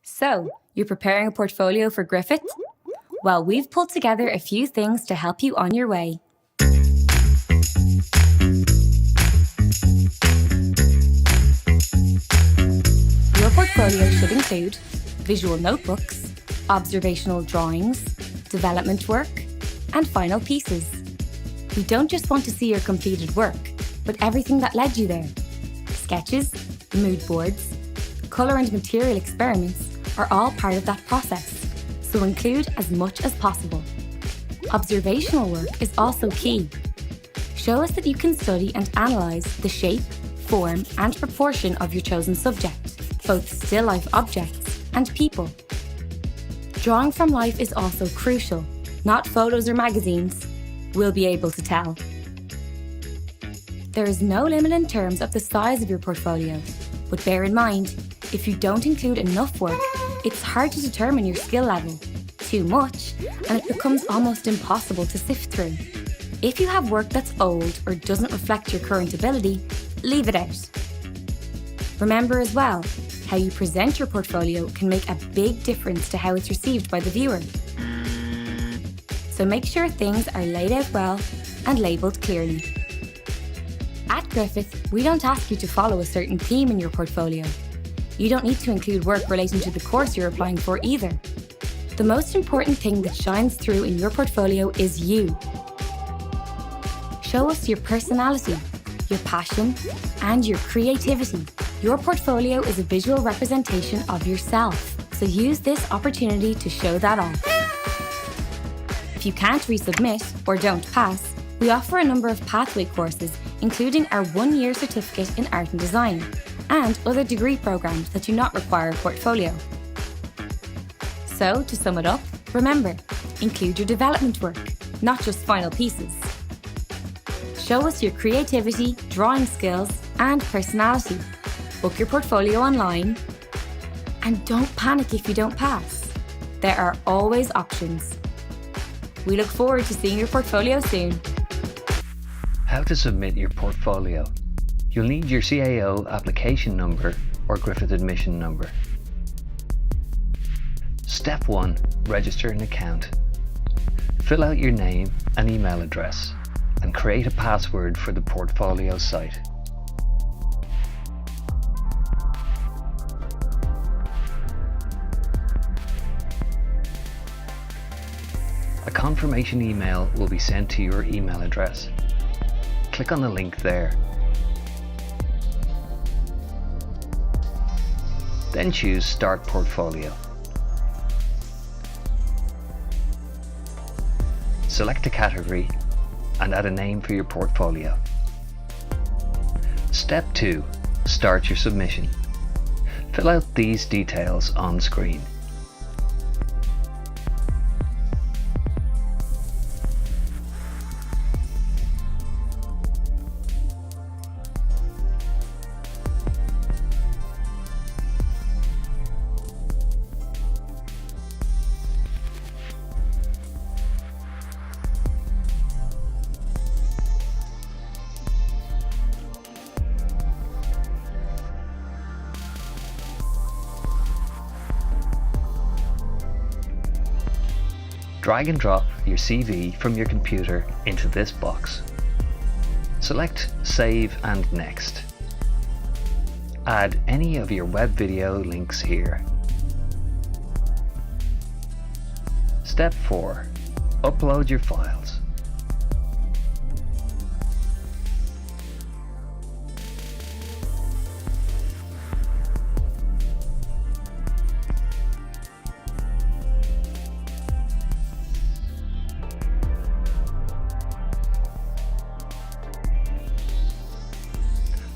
So, you're preparing a portfolio for Griffith? Well, we've pulled together a few things to help you on your way. Your portfolio should include visual notebooks, observational drawings, development work, and final pieces. We don't just want to see your completed work, but everything that led you there. Sketches, mood boards, colour and material experiments are all part of that process, so include as much as possible. Observational work is also key. Show us that you can study and analyse the shape, form and proportion of your chosen subject, both still life objects and people. Drawing from life is also crucial, not photos or magazines. We'll be able to tell. There is no limit in terms of the size of your portfolio, but bear in mind, if you don't include enough work, it's hard to determine your skill level. Too much, and it becomes almost impossible to sift through. If you have work that's old or doesn't reflect your current ability, leave it out. Remember as well, how you present your portfolio can make a big difference to how it's received by the viewer. So make sure things are laid out well and labelled clearly. At Griffith, we don't ask you to follow a certain theme in your portfolio. You don't need to include work relating to the course you're applying for either. The most important thing that shines through in your portfolio is you. Show us your personality, your passion, and your creativity. Your portfolio is a visual representation of yourself, so use this opportunity to show that off. If you can't resubmit or don't pass, we offer a number of pathway courses, including our 1-year certificate in art and design, and other degree programs that do not require a portfolio. So, to sum it up, remember, include your development work, not just final pieces. Show us your creativity, drawing skills, and personality. Book your portfolio online. And don't panic if you don't pass. There are always options. We look forward to seeing your portfolio soon. How to submit your portfolio. You'll need your CAO application number or Griffith admission number. Step 1. Register an account. Fill out your name and email address and create a password for the portfolio site. A confirmation email will be sent to your email address. Click on the link there. Then choose Start Portfolio. Select a category and add a name for your portfolio. Step 2. Start your submission. Fill out these details on screen. Drag and drop your CV from your computer into this box. Select Save and Next. Add any of your web video links here. Step 4. Upload your files.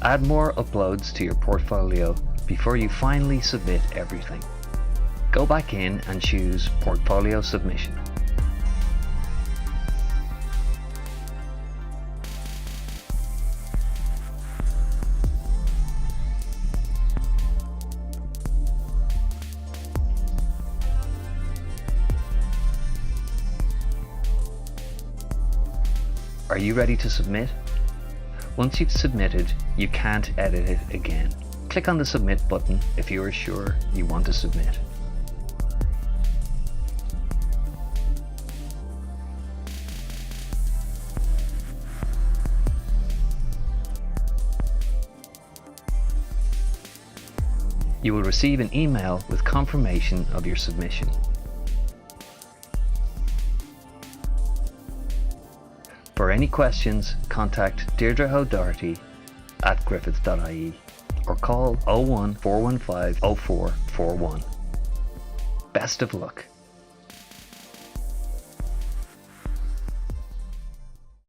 Add more uploads to your portfolio before you finally submit everything. Go back in and choose Portfolio Submission. Are you ready to submit? Once you've submitted, you can't edit it again. Click on the Submit button if you are sure you want to submit. You will receive an email with confirmation of your submission. For any questions, contact Deirdre O'Doherty at griffith.ie or call 01 415 0441. Best of luck.